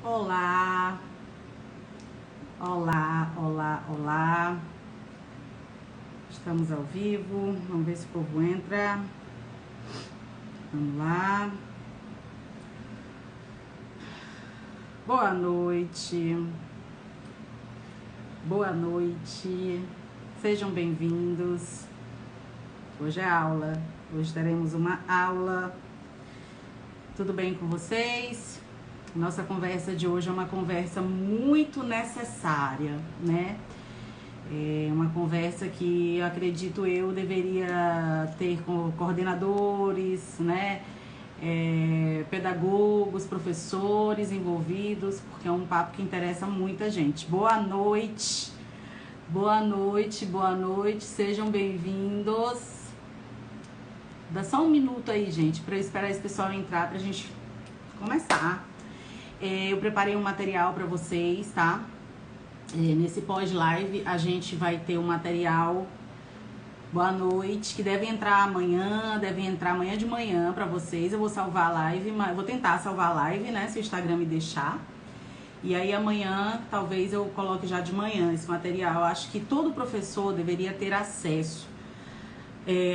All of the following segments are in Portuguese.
Olá, olá, olá, olá. Estamos ao vivo. Vamos ver se o povo entra. Vamos lá. Boa noite. Boa noite. Sejam bem-vindos. Hoje é aula. Hoje teremos uma aula. Tudo bem com vocês? Nossa conversa de hoje é uma conversa muito necessária, né? É uma conversa que eu acredito eu deveria ter com coordenadores, né? Pedagogos, professores envolvidos, porque é um papo que interessa muita gente. Boa noite, boa noite, boa noite, sejam bem-vindos. Dá só um minuto aí, gente, para eu esperar esse pessoal entrar pra gente começar. Eu preparei um material para vocês, tá? Nesse pós-live a gente vai ter um material, boa noite, que deve entrar amanhã de manhã para vocês. Eu vou salvar a live, mas eu vou tentar salvar a live, né, se o Instagram me deixar. E aí amanhã talvez eu coloque já de manhã esse material. Eu acho que todo professor deveria ter acesso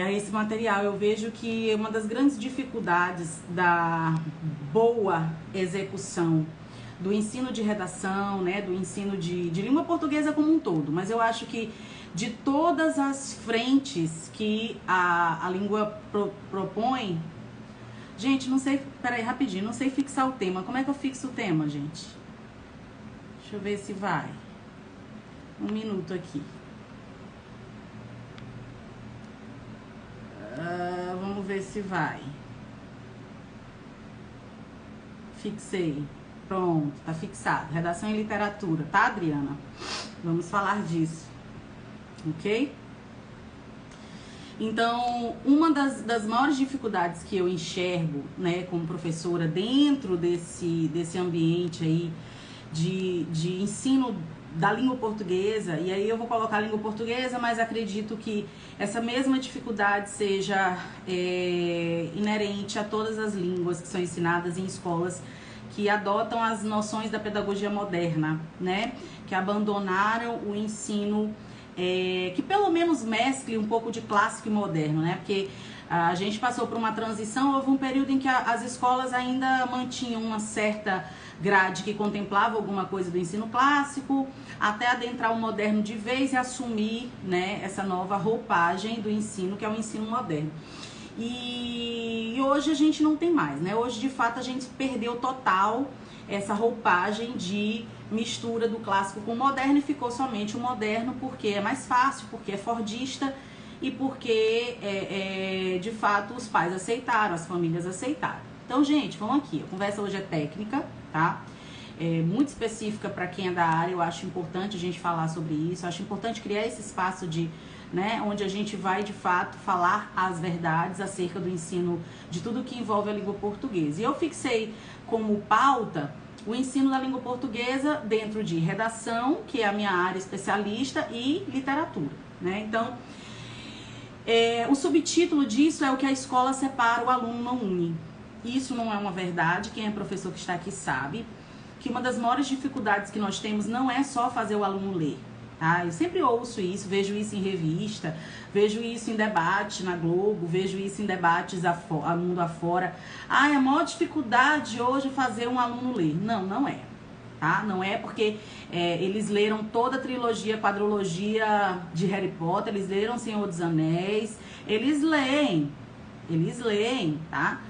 a esse material. Eu vejo que uma das grandes dificuldades da boa execução do ensino de redação, né, do ensino de língua portuguesa como um todo, mas eu acho que de todas as frentes que a língua propõe, gente, não sei, peraí, rapidinho, não sei fixar o tema. Como é que eu fixo o tema, gente? Deixa eu ver se vai. Um minuto aqui. Vamos ver se vai. Fixei. Pronto, tá fixado. Redação e literatura, tá, Adriana? Vamos falar disso. Ok? Então, uma das maiores dificuldades que eu enxergo, né, como professora, dentro desse ambiente aí de ensino da língua portuguesa, e aí eu vou colocar a língua portuguesa, mas acredito que essa mesma dificuldade seja inerente a todas as línguas que são ensinadas em escolas que adotam as noções da pedagogia moderna, né? Que abandonaram o ensino que pelo menos mescle um pouco de clássico e moderno, né? Porque a gente passou por uma transição, houve um período em que as escolas ainda mantinham uma certa grade que contemplava alguma coisa do ensino clássico, até adentrar o moderno de vez e assumir, né, essa nova roupagem do ensino, que é o ensino moderno. E hoje a gente não tem mais, né? Hoje, de fato, a gente perdeu total essa roupagem de mistura do clássico com o moderno e ficou somente o moderno porque é mais fácil, porque é fordista e porque, de fato, os pais aceitaram, as famílias aceitaram. Então, gente, vamos aqui. A conversa hoje é técnica, tá? Muito específica para quem é da área. Eu acho importante a gente falar sobre isso. Eu acho importante criar esse espaço né, onde a gente vai, de fato, falar as verdades acerca do ensino de tudo que envolve a língua portuguesa. E eu fixei como pauta o ensino da língua portuguesa dentro de redação, que é a minha área especialista, e literatura, né? Então, o subtítulo disso é o que a escola separa, o aluno não une. Isso não é uma verdade. Quem é professor que está aqui sabe que uma das maiores dificuldades que nós temos não é só fazer o aluno ler. Tá? Eu sempre ouço isso, vejo isso em revista, vejo isso em debate na Globo, vejo isso em debates a mundo afora. A maior dificuldade hoje é fazer um aluno ler. Não, não é. Tá? Não é porque eles leram toda a trilogia, quadrilogia de Harry Potter, eles leram Senhor dos Anéis, eles leem, tá?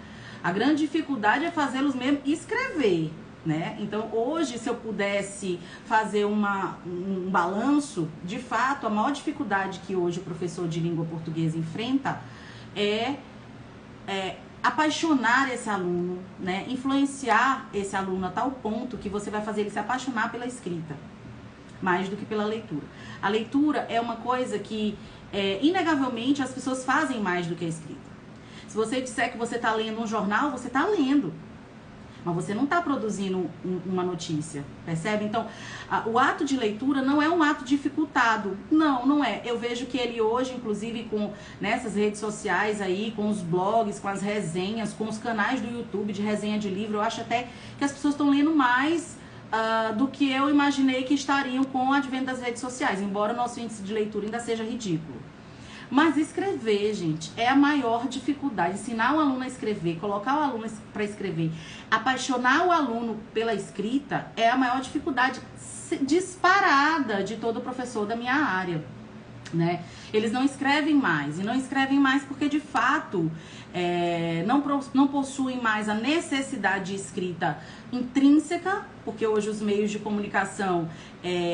A grande dificuldade é fazê-los mesmo escrever, né? Então, hoje, se eu pudesse fazer um balanço, de fato, a maior dificuldade que hoje o professor de língua portuguesa enfrenta é apaixonar esse aluno, né? Influenciar esse aluno a tal ponto que você vai fazer ele se apaixonar pela escrita, mais do que pela leitura. A leitura é uma coisa que, inegavelmente, as pessoas fazem mais do que a escrita. Se você disser que você está lendo um jornal, você está lendo. Mas você não está produzindo uma notícia, percebe? Então, o ato de leitura não é um ato dificultado. Não, não é. Eu vejo que ele hoje, inclusive, com nessas redes sociais aí, com os blogs, com as resenhas, com os canais do YouTube de resenha de livro, eu acho até que as pessoas estão lendo mais do que eu imaginei que estariam com o advento das redes sociais, embora o nosso índice de leitura ainda seja ridículo. Mas escrever, gente, é a maior dificuldade. Ensinar o aluno a escrever, colocar o aluno para escrever, apaixonar o aluno pela escrita é a maior dificuldade disparada de todo professor da minha área, né? Eles não escrevem mais, e não escrevem mais porque de fato não possuem mais a necessidade de escrita intrínseca, porque hoje os meios de comunicação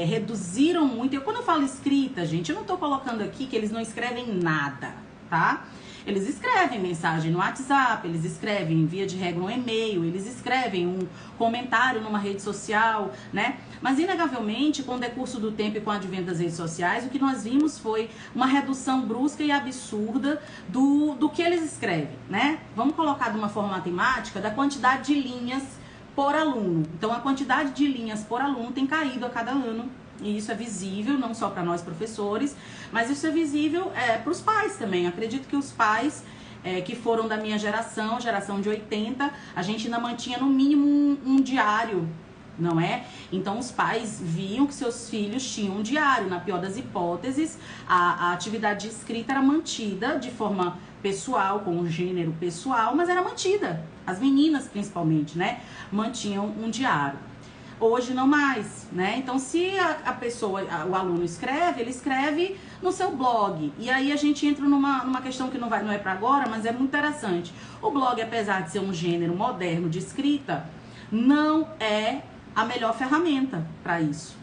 reduziram muito. Quando eu falo escrita, gente, eu não tô colocando aqui que eles não escrevem nada, tá? Eles escrevem mensagem no WhatsApp, eles escrevem via de regra um e-mail, eles escrevem um comentário numa rede social, né? Mas inegavelmente, com o decurso do tempo e com o advento das redes sociais, o que nós vimos foi uma redução brusca e absurda do que eles escrevem, né? Vamos colocar de uma forma matemática da quantidade de linhas por aluno. Então, a quantidade de linhas por aluno tem caído a cada ano. E isso é visível, não só para nós professores, mas isso é visível para os pais também. Acredito que os pais que foram da minha geração de 80, a gente ainda mantinha no mínimo um diário, não é? Então os pais viam que seus filhos tinham um diário. Na pior das hipóteses, a atividade de escrita era mantida de forma pessoal, com um gênero pessoal, mas era mantida. As meninas, principalmente, né? Mantinham um diário. Hoje não mais, né? Então, se a pessoa, o aluno escreve, ele escreve no seu blog. E aí a gente entra numa questão que não é para agora, mas é muito interessante. O blog, apesar de ser um gênero moderno de escrita, não é a melhor ferramenta para isso.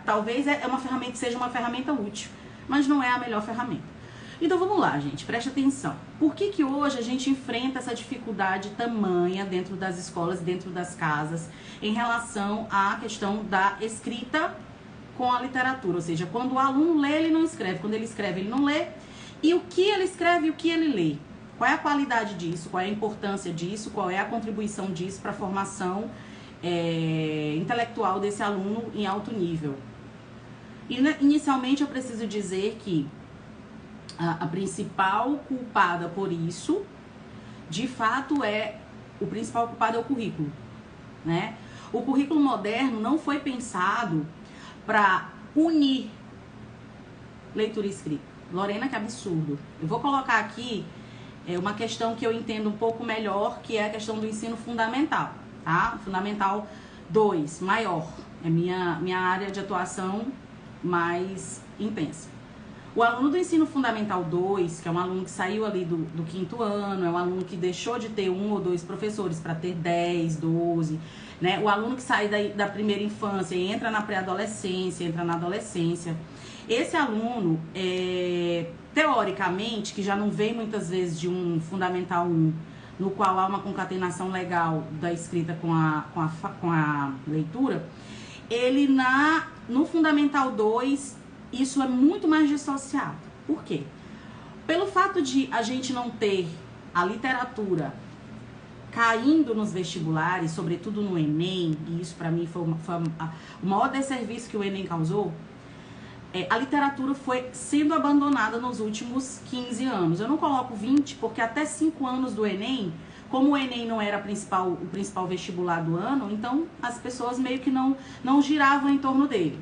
Talvez uma ferramenta que seja uma ferramenta útil, mas não é a melhor ferramenta. Então vamos lá, gente, preste atenção. Por que hoje a gente enfrenta essa dificuldade tamanha dentro das escolas, dentro das casas, em relação à questão da escrita com a literatura? Ou seja, quando o aluno lê, ele não escreve. Quando ele escreve, ele não lê. E o que ele escreve e o que ele lê? Qual é a qualidade disso? Qual é a importância disso? Qual é a contribuição disso para a formação intelectual desse aluno em alto nível? E, inicialmente, eu preciso dizer que a principal culpada por isso, de fato, o principal culpado é o currículo, né? O currículo moderno não foi pensado para unir leitura e escrita. Lorena, que absurdo. Eu vou colocar aqui uma questão que eu entendo um pouco melhor, que é a questão do ensino fundamental, tá? Fundamental 2, maior. É minha área de atuação mais intensa. O aluno do ensino fundamental 2, que é um aluno que saiu ali do 5º ano, é um aluno que deixou de ter 1 ou 2 professores para ter 10, 12, né? O aluno que sai da primeira infância e entra na pré-adolescência, entra na adolescência. Esse aluno, teoricamente, que já não vem muitas vezes de um fundamental 1, no qual há uma concatenação legal da escrita com a leitura, ele no fundamental 2... isso é muito mais dissociado. Por quê? Pelo fato de a gente não ter a literatura caindo nos vestibulares, sobretudo no Enem, e isso para mim foi o maior desserviço que o Enem causou, a literatura foi sendo abandonada nos últimos 15 anos. Eu não coloco 20, porque até 5 anos do Enem, como o Enem não era o principal vestibular do ano, então as pessoas meio que não giravam em torno dele.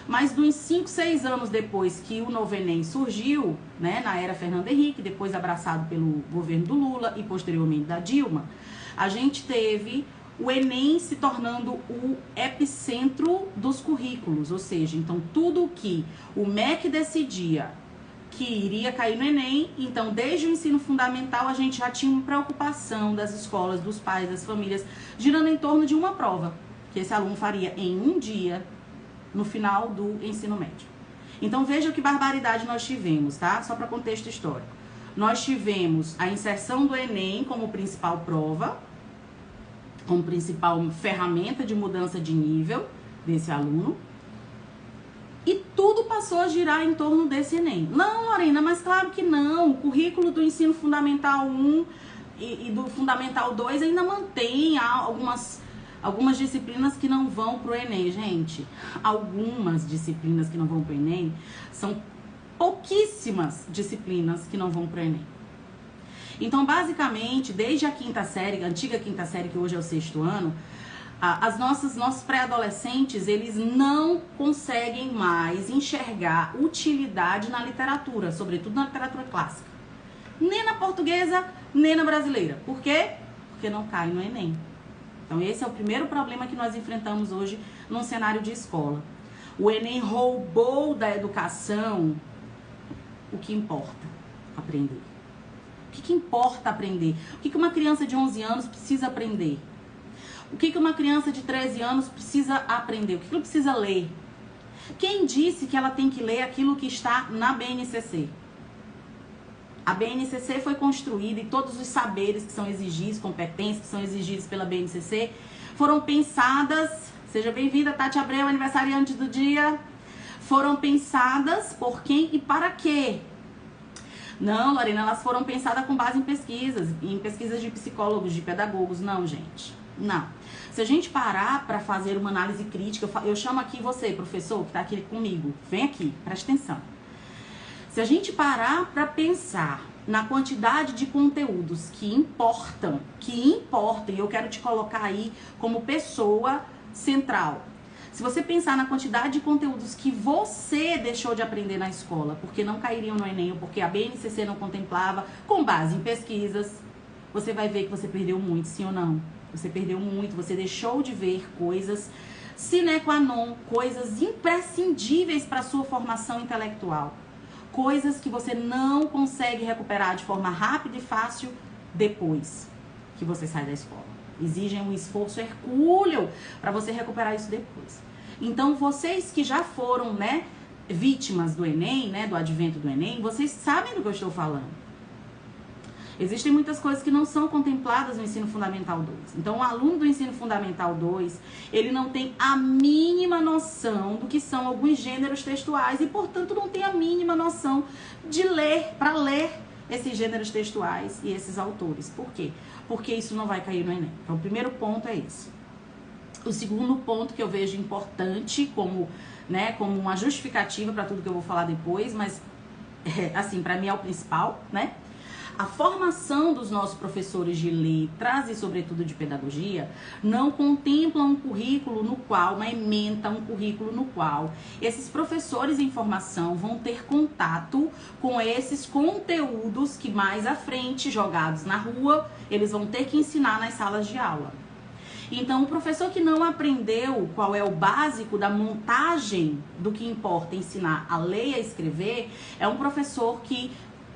Mas dos 5, 6 anos depois que o novo Enem surgiu, né, na era Fernando Henrique, depois abraçado pelo governo do Lula e posteriormente da Dilma, a gente teve o Enem se tornando o epicentro dos currículos. Ou seja, então tudo que o MEC decidia que iria cair no Enem, então desde o ensino fundamental a gente já tinha uma preocupação das escolas, dos pais, das famílias, girando em torno de uma prova, que esse aluno faria em um dia, no final do ensino médio. Então veja que barbaridade nós tivemos, tá? Só para contexto histórico. Nós tivemos a inserção do Enem como principal prova, como principal ferramenta de mudança de nível desse aluno, e tudo passou a girar em torno desse Enem. Não, Lorena, mas claro que não. O currículo do ensino fundamental 1 e do fundamental 2 ainda mantém algumas disciplinas que não vão pro Enem, gente. Algumas disciplinas que não vão pro Enem são pouquíssimas disciplinas que não vão pro Enem. Então, basicamente, desde a 5ª série, a antiga 5ª série, que hoje é o 6º ano, nossos pré-adolescentes, eles não conseguem mais enxergar utilidade na literatura, sobretudo na literatura clássica. Nem na portuguesa, nem na brasileira. Por quê? Porque não cai no Enem. Então esse é o primeiro problema que nós enfrentamos hoje num cenário de escola. O Enem roubou da educação o que importa aprender. O que importa aprender? O que uma criança de 11 anos precisa aprender? O que uma criança de 13 anos precisa aprender? O que ela precisa ler? Quem disse que ela tem que ler aquilo que está na BNCC? A BNCC foi construída e todos os saberes que são exigidos, competências que são exigidas pela BNCC, foram pensadas, seja bem-vinda Tati Abreu, aniversariante do dia, foram pensadas por quem e para quê? Não, Lorena, elas foram pensadas com base em pesquisas de psicólogos, de pedagogos. Não, gente, não. Se a gente parar para fazer uma análise crítica, eu chamo aqui você, professor, que está aqui comigo, vem aqui, presta atenção. Se a gente parar para pensar na quantidade de conteúdos que importam, e eu quero te colocar aí como pessoa central. Se você pensar na quantidade de conteúdos que você deixou de aprender na escola, porque não cairiam no Enem, ou porque a BNCC não contemplava, com base em pesquisas, você vai ver que você perdeu muito, sim ou não? Você perdeu muito, você deixou de ver coisas sine qua non, coisas imprescindíveis para a sua formação intelectual. Coisas que você não consegue recuperar de forma rápida e fácil depois que você sai da escola. Exigem um esforço hercúleo para você recuperar isso depois. Então, vocês que já foram, né, vítimas do Enem, né, do advento do Enem, vocês sabem do que eu estou falando. Existem muitas coisas que não são contempladas no ensino fundamental 2. Então, o aluno do ensino fundamental 2, ele não tem a mínima noção do que são alguns gêneros textuais e, portanto, não tem a mínima noção de ler, para ler esses gêneros textuais e esses autores. Por quê? Porque isso não vai cair no Enem. Então, o primeiro ponto é esse. O segundo ponto que eu vejo importante como, né, como uma justificativa para tudo que eu vou falar depois, mas, assim, para mim é o principal, né? A formação dos nossos professores de letras e, sobretudo, de pedagogia, não contempla um currículo no qual, uma ementa, um currículo no qual esses professores em formação vão ter contato com esses conteúdos que mais à frente, jogados na rua, eles vão ter que ensinar nas salas de aula. Então, o professor que não aprendeu qual é o básico da montagem do que importa ensinar a ler e a escrever, é um professor que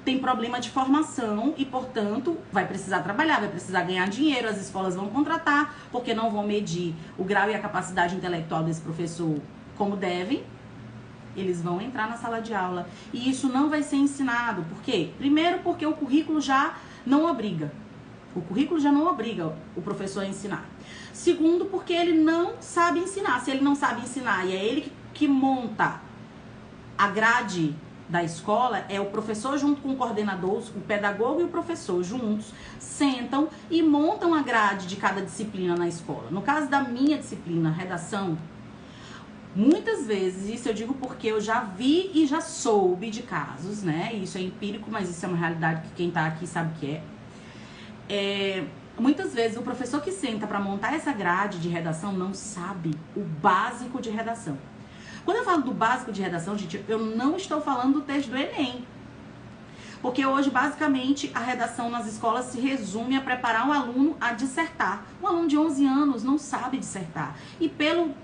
tem problema de formação e, portanto, vai precisar trabalhar, vai precisar ganhar dinheiro, as escolas vão contratar, porque não vão medir o grau e a capacidade intelectual desse professor como devem, eles vão entrar na sala de aula. E isso não vai ser ensinado. Por quê? Primeiro, porque o currículo já não obriga. O currículo já não obriga o professor a ensinar. Segundo, porque ele não sabe ensinar. Se ele não sabe ensinar e é ele que monta a grade da escola, é o professor junto com o coordenador, o pedagogo e o professor juntos sentam e montam a grade de cada disciplina na escola. No caso da minha disciplina, redação, muitas vezes, isso eu digo porque eu já vi e já soube de casos, né? Isso é empírico, mas isso é uma realidade que quem tá aqui sabe que é. Muitas vezes o professor que senta para montar essa grade de redação não sabe o básico de redação. Quando eu falo do básico de redação, gente, eu não estou falando do texto do Enem. Porque hoje, basicamente, a redação nas escolas se resume a preparar um aluno a dissertar. Um aluno de 11 anos não sabe dissertar. E pelo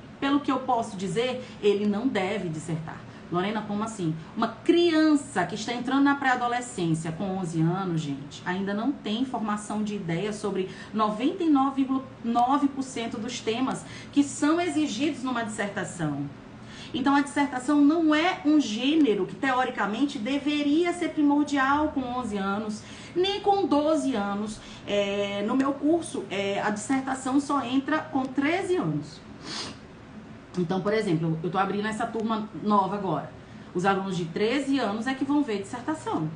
que eu posso dizer, ele não deve dissertar. Lorena, como assim? Uma criança que está entrando na pré-adolescência com 11 anos, gente, ainda não tem formação de ideia sobre 99,9% dos temas que são exigidos numa dissertação. Então, a dissertação não é um gênero que, teoricamente, deveria ser primordial com 11 anos, nem com 12 anos. No meu curso, a dissertação só entra com 13 anos. Então, por exemplo, eu estou abrindo essa turma nova agora. Os alunos de 13 anos é que vão ver dissertação.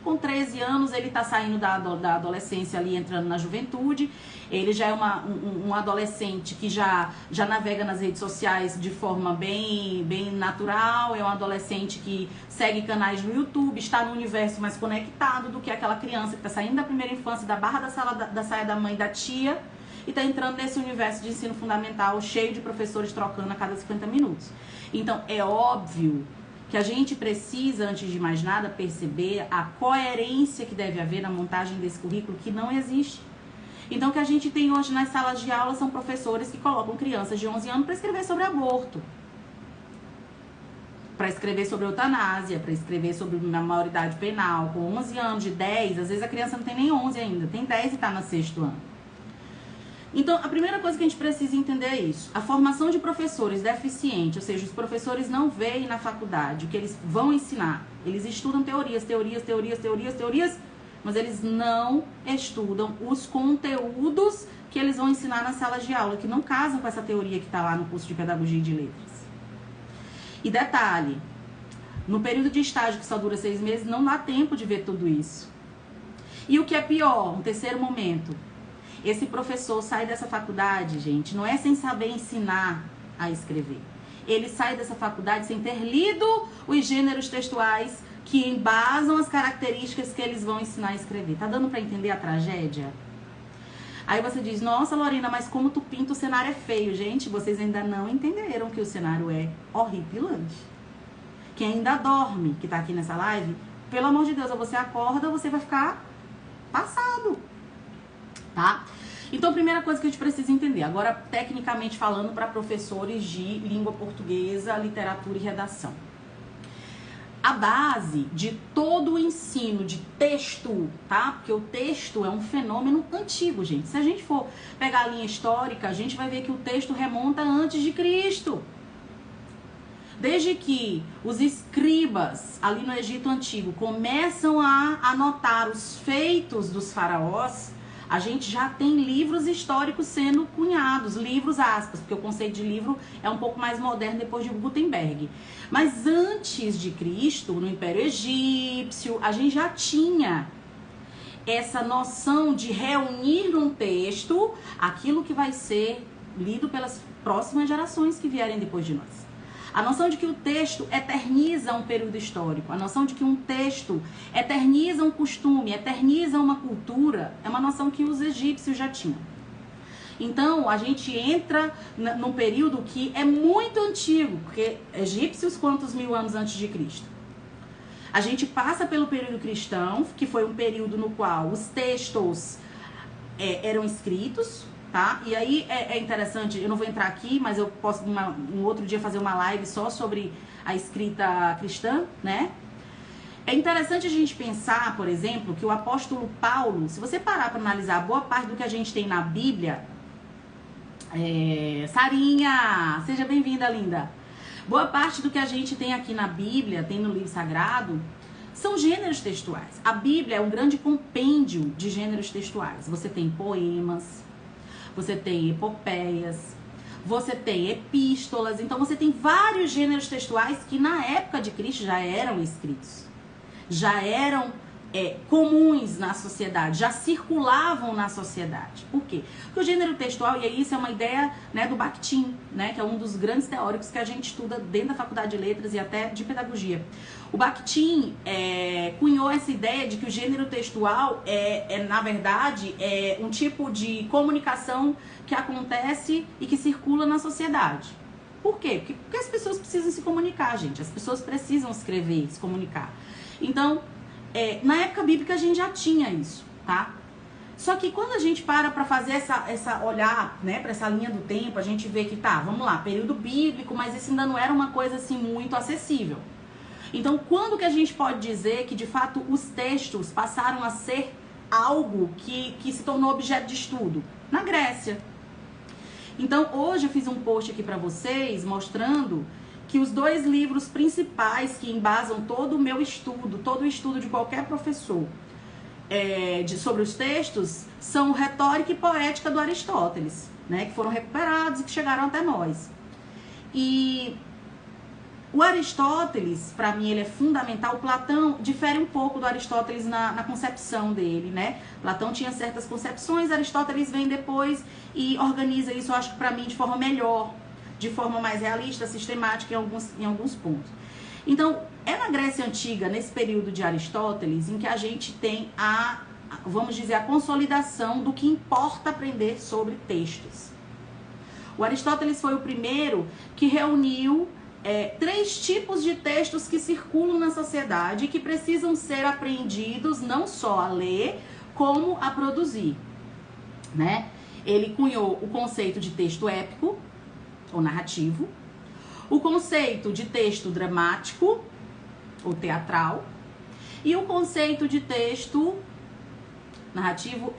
Com 13 anos, ele está saindo da adolescência ali, entrando na juventude. Ele já é um adolescente que já navega nas redes sociais de forma bem natural. É um adolescente que segue canais no YouTube, está no universo mais conectado do que aquela criança que está saindo da primeira infância, da barra da saia da mãe, da tia, e está entrando nesse universo de ensino fundamental cheio de professores trocando a cada 50 minutos. Então, é óbvio que a gente precisa, antes de mais nada, perceber a coerência que deve haver na montagem desse currículo, que não existe. Então, o que a gente tem hoje nas salas de aula são professores que colocam crianças de 11 anos para escrever sobre aborto, para escrever sobre eutanásia, para escrever sobre a maioridade penal, com 11 anos, de 10, às vezes a criança não tem nem 11 ainda, tem 10 e está no 6º ano. Então, a primeira coisa que a gente precisa entender é isso. A formação de professores deficiente, ou seja, os professores não veem na faculdade o que eles vão ensinar. Eles estudam teorias, mas eles não estudam os conteúdos que eles vão ensinar nas salas de aula, que não casam com essa teoria que está lá no curso de Pedagogia e de Letras. E detalhe, no período de estágio que só dura 6 meses, não dá tempo de ver tudo isso. E o que é pior, um terceiro momento, esse professor sai dessa faculdade, gente, não é sem saber ensinar a escrever. Ele sai dessa faculdade sem ter lido os gêneros textuais que embasam as características que eles vão ensinar a escrever. Tá dando para entender a tragédia? Aí você diz, nossa, Lorena, mas como tu pinta o cenário é feio. Gente, vocês ainda não entenderam que o cenário é horripilante. Quem ainda dorme, que tá aqui nessa live, pelo amor de Deus, ou você acorda ou você vai ficar passado, tá? Então, a primeira coisa que a gente precisa entender, agora tecnicamente falando para professores de língua portuguesa, literatura e redação. A base de todo o ensino de texto, tá? Porque o texto é um fenômeno antigo, gente. Se a gente for pegar a linha histórica, a gente vai ver que o texto remonta antes de Cristo. Desde que os escribas, ali no Egito Antigo, começam a anotar os feitos dos faraós, a gente já tem livros históricos sendo cunhados, livros aspas, porque o conceito de livro é um pouco mais moderno depois de Gutenberg. Mas antes de Cristo, no Império Egípcio, a gente já tinha essa noção de reunir num texto aquilo que vai ser lido pelas próximas gerações que vierem depois de nós. A noção de que o texto eterniza um período histórico, a noção de que um texto eterniza um costume, eterniza uma cultura, é uma noção que os egípcios já tinham. Então, a gente entra num período que é muito antigo, porque egípcios quantos mil anos antes de Cristo? A gente passa pelo período cristão, que foi um período no qual os textos eram escritos, tá? E aí é interessante, eu não vou entrar aqui, mas eu posso um outro dia fazer uma live só sobre a escrita cristã, né? É interessante a gente pensar, por exemplo, que o apóstolo Paulo, se você parar para analisar boa parte do que a gente tem na Bíblia, Sarinha, seja bem-vinda, linda. Boa parte do que a gente tem aqui na Bíblia, tem no livro sagrado, são gêneros textuais. A Bíblia é um grande compêndio de gêneros textuais. Você tem poemas, você tem epopeias, você tem epístolas. Então você tem vários gêneros textuais que na época de Cristo já eram escritos, já eram comuns na sociedade, já circulavam na sociedade. Por quê? Porque o gênero textual, e isso é uma ideia, né, do Bakhtin, né, que é um dos grandes teóricos que a gente estuda dentro da Faculdade de Letras e até de Pedagogia. O Bakhtin cunhou essa ideia de que o gênero textual na verdade, um tipo de comunicação que acontece e que circula na sociedade. Por quê? Porque as pessoas precisam se comunicar, gente. As pessoas precisam escrever, se comunicar. Então, na época bíblica a gente já tinha isso, tá? Só que quando a gente para fazer essa olhar, né, para essa linha do tempo, a gente vê que tá, vamos lá, período bíblico, mas isso ainda não era uma coisa assim muito acessível. Então, quando que a gente pode dizer que de fato os textos passaram a ser algo que se tornou objeto de estudo? Na Grécia. Então, hoje eu fiz um post aqui para vocês mostrando que os 2 livros principais que embasam todo o meu estudo, todo o estudo de qualquer professor sobre os textos, são Retórica e Poética do Aristóteles, né, que foram recuperados e que chegaram até nós. E o Aristóteles, para mim, ele é fundamental. O Platão difere um pouco do Aristóteles na concepção dele, né? Platão tinha certas concepções, Aristóteles vem depois e organiza isso, eu acho que para mim, de forma melhor, de forma mais realista, sistemática em alguns pontos. Então, é na Grécia Antiga, nesse período de Aristóteles, em que a gente tem a vamos dizer, a consolidação do que importa aprender sobre textos. O Aristóteles foi o primeiro que reuniu 3 tipos de textos que circulam na sociedade e que precisam ser aprendidos não só a ler, como a produzir, né? Ele cunhou o conceito de texto épico, ou narrativo, o conceito de texto dramático, ou teatral, e o conceito de texto narrativo,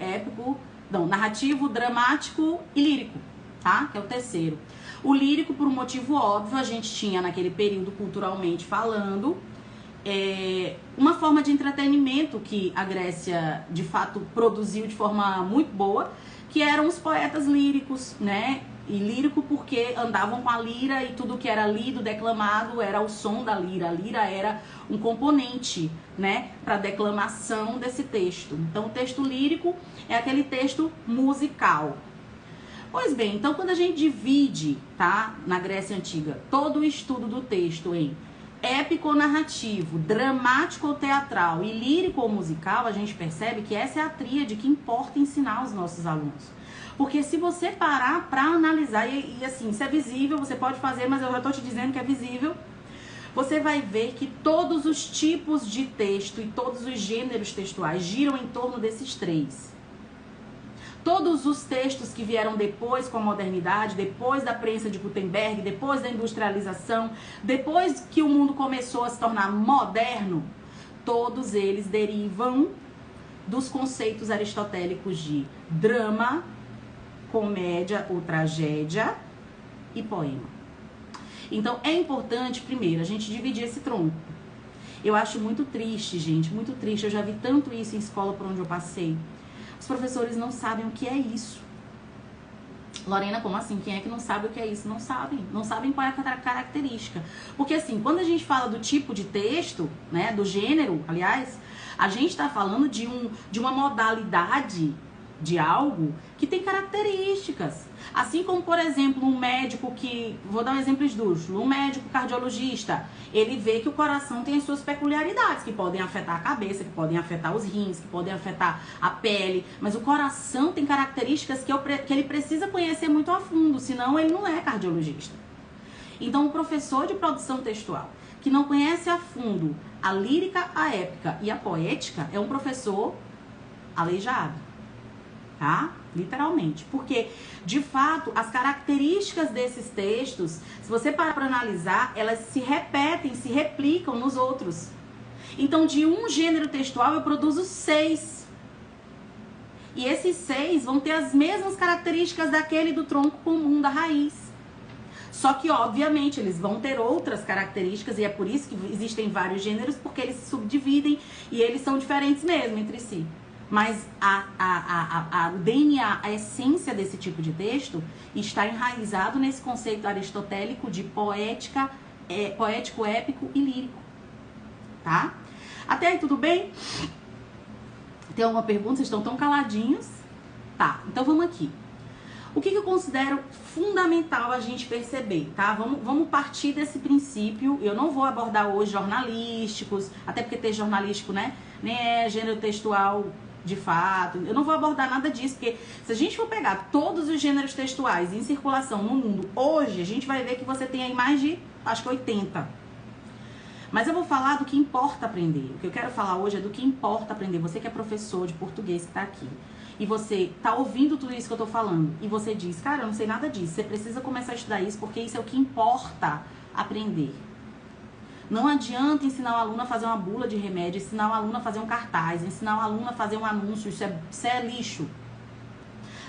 dramático e lírico, tá? Que é o terceiro. O lírico, por um motivo óbvio, a gente tinha naquele período, culturalmente falando, uma forma de entretenimento que a Grécia, de fato, produziu de forma muito boa, que eram os poetas líricos, né? E lírico porque andavam com a lira e tudo que era lido, declamado, era o som da lira. A lira era um componente, né, para declamação desse texto. Então, o texto lírico é aquele texto musical. Pois bem, então quando a gente divide, tá, na Grécia Antiga, todo o estudo do texto em épico ou narrativo, dramático ou teatral e lírico ou musical, a gente percebe que essa é a tríade que importa ensinar aos nossos alunos. Porque se você parar para analisar, e assim, isso é visível, você pode fazer, mas eu já estou te dizendo que é visível, você vai ver que todos os tipos de texto e todos os gêneros textuais giram em torno desses 3. Todos os textos que vieram depois com a modernidade, depois da prensa de Gutenberg, depois da industrialização, depois que o mundo começou a se tornar moderno, todos eles derivam dos conceitos aristotélicos de drama, comédia ou tragédia e poema. Então, é importante, primeiro, a gente dividir esse tronco. Eu acho muito triste, gente, muito triste. Eu já vi tanto isso em escola por onde eu passei. Os professores não sabem o que é isso. Lorena, como assim? Quem é que não sabe o que é isso? Não sabem. Não sabem qual é a característica. Porque assim, quando a gente fala do tipo de texto, né, do gênero, aliás, a gente está falando de uma modalidade de algo que tem características. Assim como, por exemplo, um médico que... Vou dar um exemplo esdrúxulo. Um médico cardiologista, ele vê que o coração tem as suas peculiaridades, que podem afetar a cabeça, que podem afetar os rins, que podem afetar a pele. Mas o coração tem características que ele precisa conhecer muito a fundo, senão ele não é cardiologista. Então, o professor de produção textual que não conhece a fundo a lírica, a épica e a poética é um professor aleijado, tá? Literalmente. Porque, de fato, as características desses textos, se você parar para analisar, elas se repetem, se replicam nos outros. Então, de um gênero textual, eu produzo 6. E esses 6 vão ter as mesmas características daquele do tronco comum, da raiz. Só que, obviamente, eles vão ter outras características, e é por isso que existem vários gêneros, porque eles se subdividem e eles são diferentes mesmo entre si. Mas o DNA, a essência desse tipo de texto, está enraizado nesse conceito aristotélico de poético, épico e lírico. Tá? Até aí, tudo bem? Tem alguma pergunta? Vocês estão tão caladinhos? Tá, então vamos aqui. O que eu considero fundamental a gente perceber, tá? Vamos partir desse princípio. Eu não vou abordar hoje jornalísticos, até porque texto jornalístico, né? Nem é gênero textual de fato. Eu não vou abordar nada disso, porque se a gente for pegar todos os gêneros textuais em circulação no mundo hoje, a gente vai ver que você tem aí mais de, acho que 80. Mas eu vou falar do que importa aprender. O que eu quero falar hoje é do que importa aprender. Você que é professor de português que tá aqui, e você tá ouvindo tudo isso que eu tô falando, e você diz, cara, eu não sei nada disso, você precisa começar a estudar isso, porque isso é o que importa aprender. Não adianta ensinar o aluno a fazer uma bula de remédio, ensinar o aluno a fazer um cartaz, ensinar o aluno a fazer um anúncio, isso é lixo.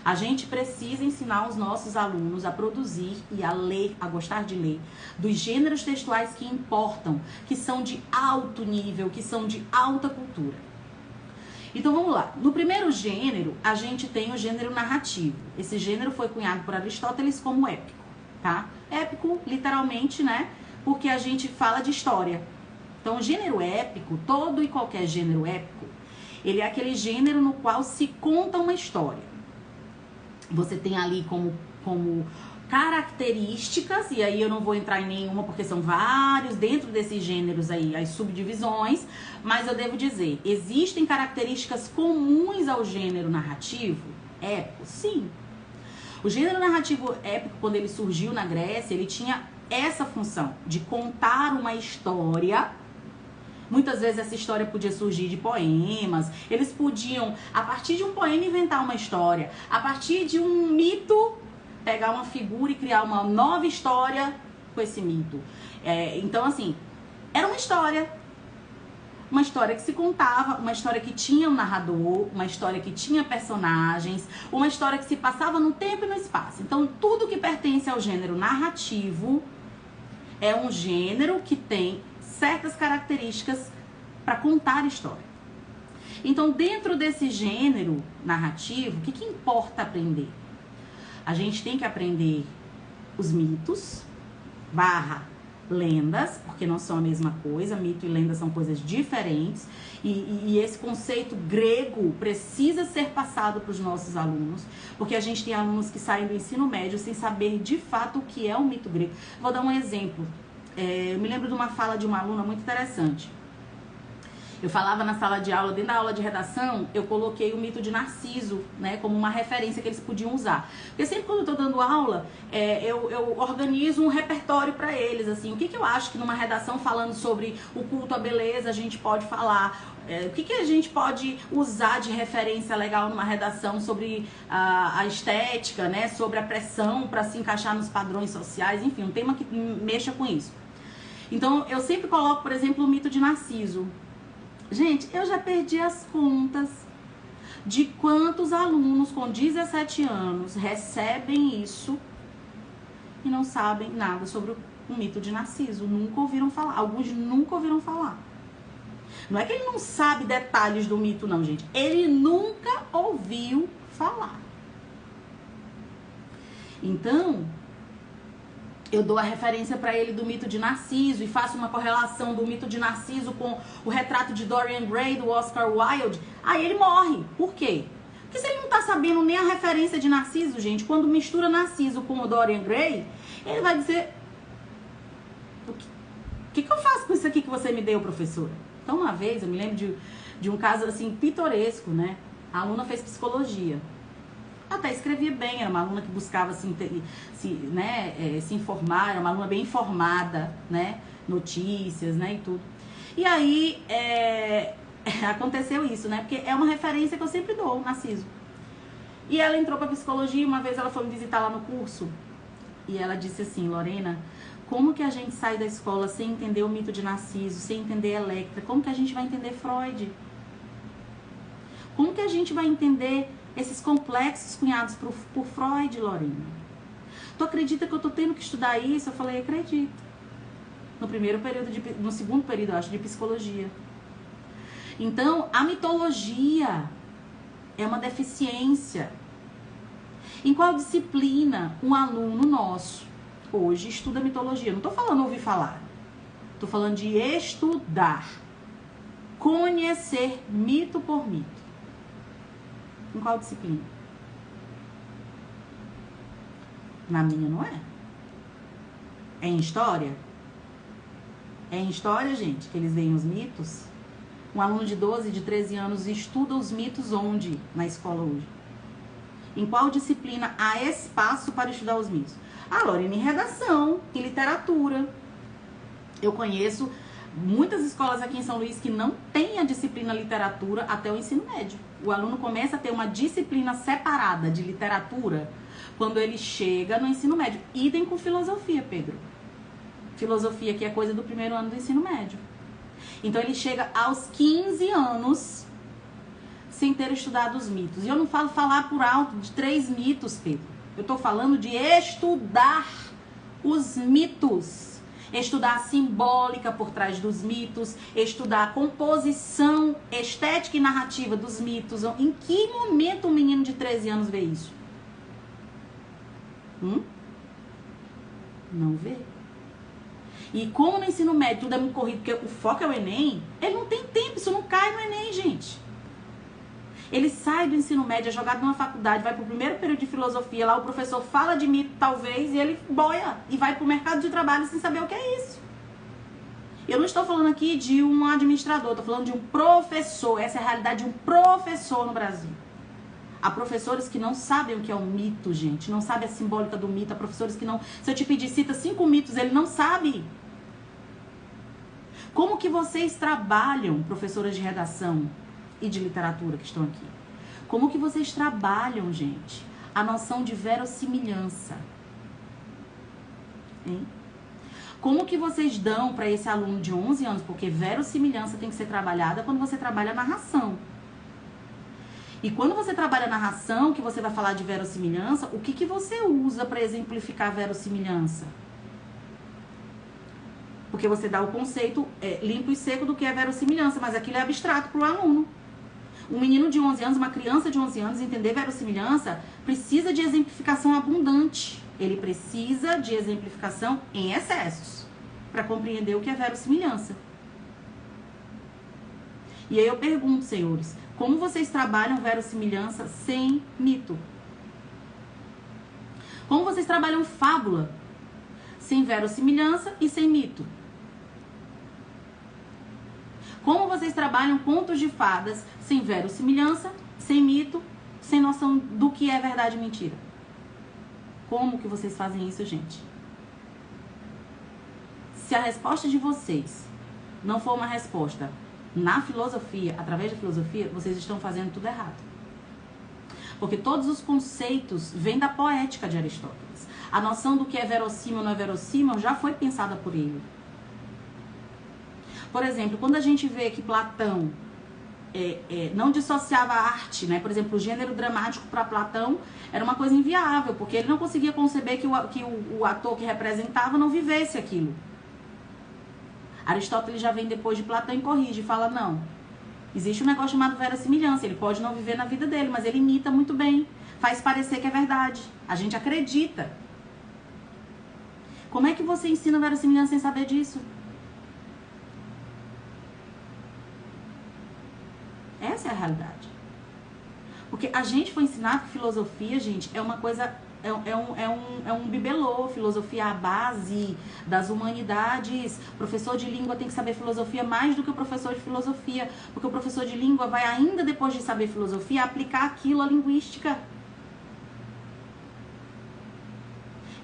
A gente precisa ensinar os nossos alunos a produzir e a ler, a gostar de ler, dos gêneros textuais que importam, que são de alto nível, que são de alta cultura. Então vamos lá. No primeiro gênero, a gente tem o gênero narrativo. Esse gênero foi cunhado por Aristóteles como épico, tá? Épico, literalmente, né? Porque a gente fala de história. Então, o gênero épico, todo e qualquer gênero épico, ele é aquele gênero no qual se conta uma história. você tem ali como características, e aí eu não vou entrar em nenhuma porque são vários dentro desses gêneros aí, as subdivisões, mas eu devo dizer, existem características comuns ao gênero narrativo? Épico, sim. O gênero narrativo épico, quando ele surgiu na Grécia, ele tinha essa função de contar uma história. Muitas vezes essa história podia surgir de poemas, eles podiam, a partir de um poema, inventar uma história, a partir de um mito, pegar uma figura e criar uma nova história com esse mito. Então, assim, era uma história que se contava, uma história que tinha um narrador, uma história que tinha personagens, uma história que se passava no tempo e no espaço. Então, tudo que pertence ao gênero narrativo é um gênero que tem certas características para contar história. Então, dentro desse gênero narrativo, o que importa aprender? A gente tem que aprender os mitos, lendas, porque não são a mesma coisa, mito e lenda são coisas diferentes, e esse conceito grego precisa ser passado para os nossos alunos, porque a gente tem alunos que saem do ensino médio sem saber de fato o que é o mito grego. Vou dar um exemplo. Eu me lembro de uma fala de uma aluna muito interessante. Eu falava na sala de aula, dentro da aula de redação, eu coloquei o mito de Narciso, né, como uma referência que eles podiam usar. Porque sempre quando eu tô dando aula, eu organizo um repertório para eles, assim, o que eu acho que numa redação falando sobre o culto à beleza a gente pode falar, o que a gente pode usar de referência legal numa redação sobre a estética, né, sobre a pressão para se encaixar nos padrões sociais, enfim, um tema que mexa com isso. Então, eu sempre coloco, por exemplo, o mito de Narciso. Gente, eu já perdi as contas de quantos alunos com 17 anos recebem isso e não sabem nada sobre o mito de Narciso. Nunca ouviram falar. Alguns nunca ouviram falar. Não é que ele não sabe detalhes do mito, não, gente. Ele nunca ouviu falar. Então, eu dou a referência para ele do mito de Narciso e faço uma correlação do mito de Narciso com o retrato de Dorian Gray, do Oscar Wilde. Aí ele morre. Por quê? Porque se ele não tá sabendo nem a referência de Narciso, gente, quando mistura Narciso com o Dorian Gray, ele vai dizer: o que eu faço com isso aqui que você me deu, professora? Então, uma vez, eu me lembro de um caso, assim, pitoresco, né? A aluna fez psicologia. Até escrevia bem, era uma aluna que buscava se informar, era uma aluna bem informada, né? Notícias, né? E tudo. E aí, aconteceu isso, né? Porque é uma referência que eu sempre dou, Narciso. E ela entrou pra psicologia, uma vez ela foi me visitar lá no curso, e ela disse assim: Lorena, como que a gente sai da escola sem entender o mito de Narciso, sem entender Electra? Como que a gente vai entender Freud? Como que a gente vai entender esses complexos cunhados por Freud, Lorena? Tu acredita que eu tô tendo que estudar isso? Eu falei: acredito. No segundo período, eu acho, de psicologia. Então, a mitologia é uma deficiência. Em qual disciplina um aluno nosso hoje estuda mitologia? Não tô falando ouvir falar. Tô falando de estudar. Conhecer mito por mito. Em qual disciplina? Na minha não é. É em história? É em história, gente, que eles veem os mitos? Um aluno de 12, de 13 anos estuda os mitos onde na escola hoje? Em qual disciplina há espaço para estudar os mitos? Ah, Lorena, em redação, em literatura. Eu conheço muitas escolas aqui em São Luís que não têm a disciplina literatura até o ensino médio. O aluno começa a ter uma disciplina separada de literatura quando ele chega no ensino médio. Idem com filosofia, Pedro. Filosofia que é coisa do primeiro ano do ensino médio. Então ele chega aos 15 anos sem ter estudado os mitos. E eu não falo falar por alto de 3 mitos, Pedro. Eu tô falando de estudar os mitos. Estudar a simbólica por trás dos mitos, estudar a composição estética e narrativa dos mitos. Em que momento um menino de 13 anos vê isso? Não vê. E como no ensino médio tudo é muito corrido, porque o foco é o Enem, ele não tem tempo, isso não cai no Enem, gente. Ele sai do ensino médio, é jogado numa faculdade, vai pro primeiro período de filosofia, lá o professor fala de mito, talvez, e ele boia e vai pro mercado de trabalho sem saber o que é isso. Eu não estou falando aqui de um administrador, estou falando de um professor. Essa é a realidade de um professor no Brasil. Há professores que não sabem o que é um mito, gente. Não sabem a simbólica do mito. Há professores que não... Se eu te pedir, cita 5 mitos, ele não sabe. Como que vocês trabalham, professoras de redação e de literatura que estão aqui? Como que vocês trabalham, gente, a noção de verossimilhança? Hein? Como que vocês dão para esse aluno de 11 anos? Porque verossimilhança tem que ser trabalhada quando você trabalha a narração. E quando você trabalha a narração, que você vai falar de verossimilhança, o que que você usa para exemplificar a verossimilhança? Porque você dá o conceito limpo e seco do que é verossimilhança, mas aquilo é abstrato para o aluno. Um menino de 11 anos, uma criança de 11 anos, entender verossimilhança, precisa de exemplificação abundante. Ele precisa de exemplificação em excessos para compreender o que é verossimilhança. E aí eu pergunto, senhores, como vocês trabalham verossimilhança sem mito? Como vocês trabalham fábula sem verossimilhança e sem mito? Como vocês trabalham contos de fadas sem verossimilhança, sem mito, sem noção do que é verdade e mentira? Como que vocês fazem isso, gente? Se a resposta de vocês não for uma resposta na filosofia, através da filosofia, vocês estão fazendo tudo errado. Porque todos os conceitos vêm da poética de Aristóteles. A noção do que é verossímil ou não é verossímil já foi pensada por ele. Por exemplo, quando a gente vê que Platão não dissociava a arte, né? Por exemplo, o gênero dramático para Platão era uma coisa inviável, porque ele não conseguia conceber que o ator que representava não vivesse aquilo. Aristóteles já vem depois de Platão e corrige, e fala, não, existe um negócio chamado verossimilhança, ele pode não viver na vida dele, mas ele imita muito bem, faz parecer que é verdade, a gente acredita. Como é que você ensina verossimilhança sem saber disso? Essa é a realidade. Porque a gente foi ensinar que filosofia, gente, é uma coisa, é um bibelô. Filosofia é a base das humanidades. Professor de língua tem que saber filosofia mais do que o professor de filosofia. Porque o professor de língua vai, ainda depois de saber filosofia, aplicar aquilo à linguística.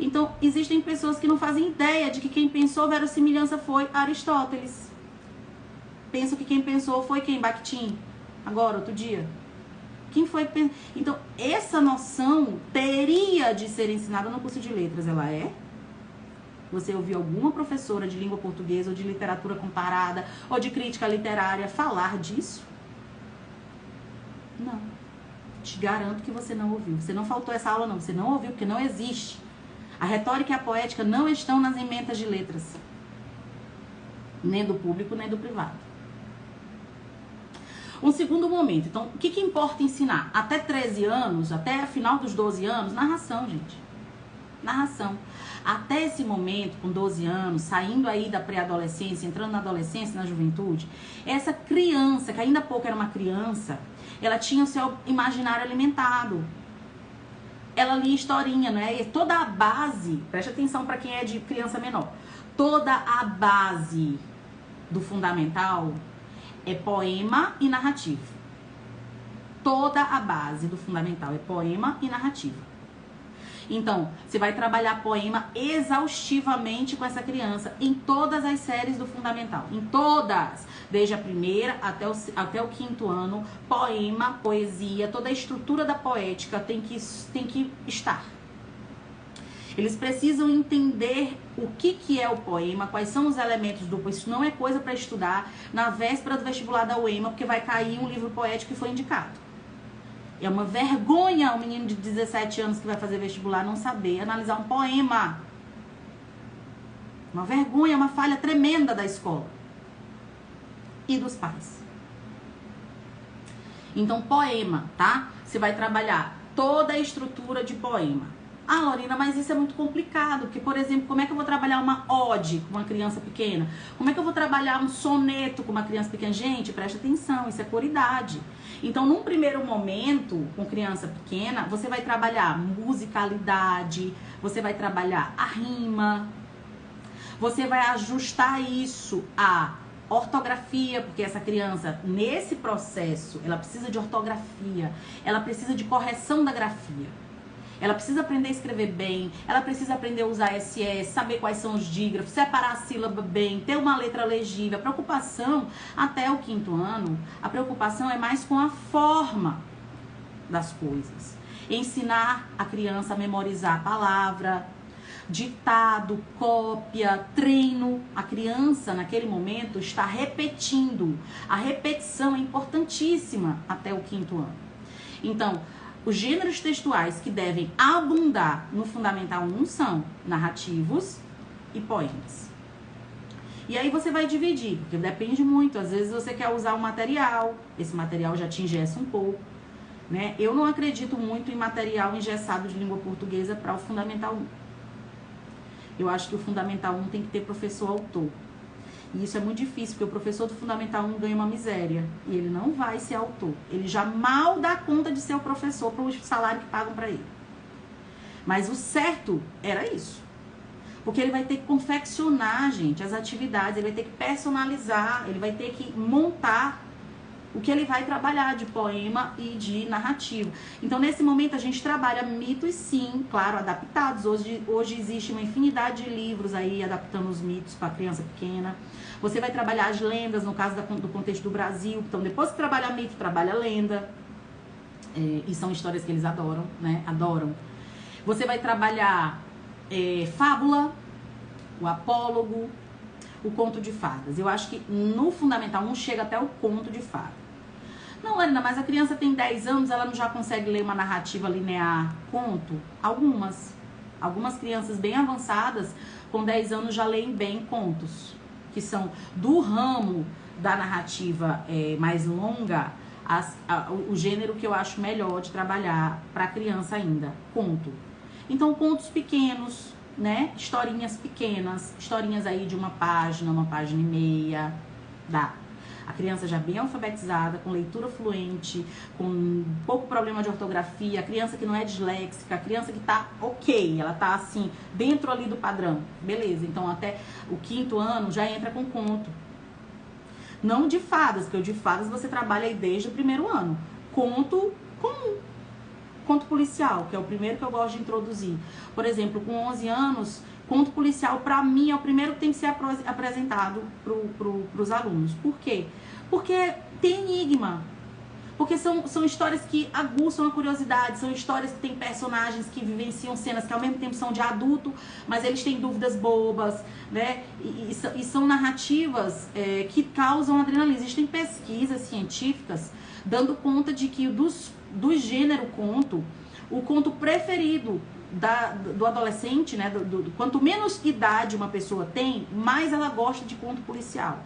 Então, existem pessoas que não fazem ideia de que quem pensou verossimilhança foi Aristóteles. Pensam que quem pensou foi quem? Bakhtin. Agora, outro dia. Quem foi? Então, essa noção teria de ser ensinada no curso de letras. Ela é? Você ouviu alguma professora de língua portuguesa ou de literatura comparada ou de crítica literária falar disso? Não. Te garanto que você não ouviu. Você não faltou essa aula, não. Você não ouviu, porque não existe. A retórica e a poética não estão nas emendas de letras. Nem do público, nem do privado. Um segundo momento. Então, o que importa ensinar? Até 13 anos, até final dos 12 anos, narração, gente. Narração. Até esse momento, com 12 anos, saindo aí da pré-adolescência, entrando na adolescência, na juventude, essa criança, que ainda há pouco era uma criança, ela tinha o seu imaginário alimentado. Ela lia historinha, né? E toda a base, preste atenção para quem é de criança menor, toda a base do fundamental é poema e narrativa. Toda a base do fundamental é poema e narrativa. Então, você vai trabalhar poema exaustivamente com essa criança em todas as séries do fundamental. Em todas. Desde a primeira até o 5º ano, poema, poesia, toda a estrutura da poética tem que estar. Eles precisam entender o que é o poema, quais são os elementos do poema. Isso não é coisa para estudar na véspera do vestibular da UEMA, porque vai cair um livro poético que foi indicado. É uma vergonha um menino de 17 anos que vai fazer vestibular não saber analisar um poema. Uma vergonha, uma falha tremenda da escola e dos pais. Então, poema, tá? Você vai trabalhar toda a estrutura de poema. Ah, Lorena, mas isso é muito complicado, porque, por exemplo, como é que eu vou trabalhar uma ode com uma criança pequena? Como é que eu vou trabalhar um soneto com uma criança pequena? Gente, presta atenção, isso é por idade. Então, num primeiro momento, com criança pequena, você vai trabalhar musicalidade, você vai trabalhar a rima, você vai ajustar isso à ortografia, porque essa criança, nesse processo, ela precisa de ortografia, ela precisa de correção da grafia. Ela precisa aprender a escrever bem, ela precisa aprender a usar SS, saber quais são os dígrafos, separar a sílaba bem, ter uma letra legível. A preocupação, até o 5º ano, a preocupação é mais com a forma das coisas. Ensinar a criança a memorizar a palavra, ditado, cópia, treino. A criança, naquele momento, está repetindo. A repetição é importantíssima até o 5º ano. Então, os gêneros textuais que devem abundar no Fundamental 1 são narrativos e poemas. E aí você vai dividir, porque depende muito. Às vezes você quer usar um material, esse material já te engessa um pouco, né? Eu não acredito muito em material engessado de língua portuguesa para o Fundamental 1. Eu acho que o Fundamental 1 tem que ter professor autor. E isso é muito difícil, porque o professor do Fundamental 1 ganha uma miséria. E ele não vai ser autor. Ele já mal dá conta de ser o professor para o salário que pagam para ele. Mas o certo era isso. Porque ele vai ter que confeccionar, gente, as atividades. Ele vai ter que personalizar. Ele vai ter que montar o que ele vai trabalhar de poema e de narrativa. Então, nesse momento, a gente trabalha mitos, sim, claro, adaptados. Hoje existe uma infinidade de livros aí adaptando os mitos para a criança pequena. Você vai trabalhar as lendas, no caso do contexto do Brasil. Então, depois que trabalha mito, trabalha lenda. E são histórias que eles adoram, né? Adoram. Você vai trabalhar fábula, o apólogo, o conto de fadas. Eu acho que no Fundamental 1 chega até o conto de fadas. Não, Lorena, mas a criança tem 10 anos, ela não já consegue ler uma narrativa linear, conto? Algumas crianças bem avançadas, com 10 anos, já leem bem contos, que são do ramo da narrativa mais longa, o gênero que eu acho melhor de trabalhar para criança ainda, conto. Então, contos pequenos, né? Historinhas pequenas, historinhas aí de uma página e meia, dá. A criança já bem alfabetizada, com leitura fluente, com pouco problema de ortografia, a criança que não é disléxica, a criança que tá ok, ela tá assim, dentro ali do padrão. Beleza, então até o 5º ano já entra com conto. Não de fadas, porque o de fadas você trabalha aí desde o 1º ano. Conto comum. Conto policial, que é o primeiro que eu gosto de introduzir. Por exemplo, com 11 anos, conto policial, pra mim, é o primeiro que tem que ser apresentado pros alunos. Por quê? Porque tem enigma. Porque são histórias que aguçam a curiosidade, são histórias que têm personagens que vivenciam cenas que ao mesmo tempo são de adulto, mas eles têm dúvidas bobas, né? E são narrativas que causam adrenalina. Existem pesquisas científicas dando conta de que do gênero conto, o conto preferido do adolescente, né, quanto menos idade uma pessoa tem, mais ela gosta de conto policial.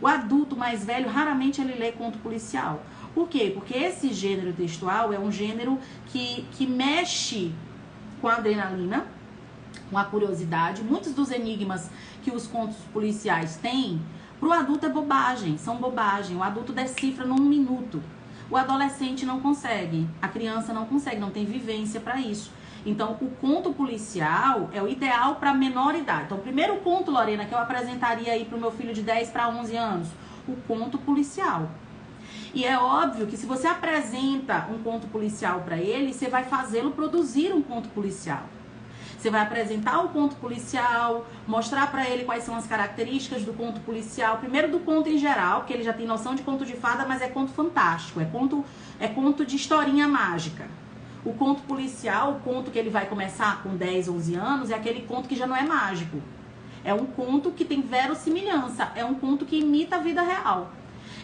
O adulto mais velho, raramente ele lê conto policial. Por quê? Porque esse gênero textual é um gênero que mexe com a adrenalina, com a curiosidade. Muitos dos enigmas que os contos policiais têm, pro adulto é bobagem, são bobagem. O adulto decifra num minuto. O adolescente não consegue, a criança não consegue, não tem vivência para isso. Então, o conto policial é o ideal para menor idade. Então, o primeiro conto, Lorena, que eu apresentaria aí pro meu filho de 10 para 11 anos, o conto policial. E é óbvio que se você apresenta um conto policial para ele, você vai fazê-lo produzir um conto policial. Você vai apresentar o conto policial, mostrar para ele quais são as características do conto policial. Primeiro do conto em geral, porque ele já tem noção de conto de fada, mas é conto fantástico, é conto de historinha mágica. O conto policial, o conto que ele vai começar com 10, 11 anos, é aquele conto que já não é mágico. É um conto que tem verossimilhança, é um conto que imita a vida real.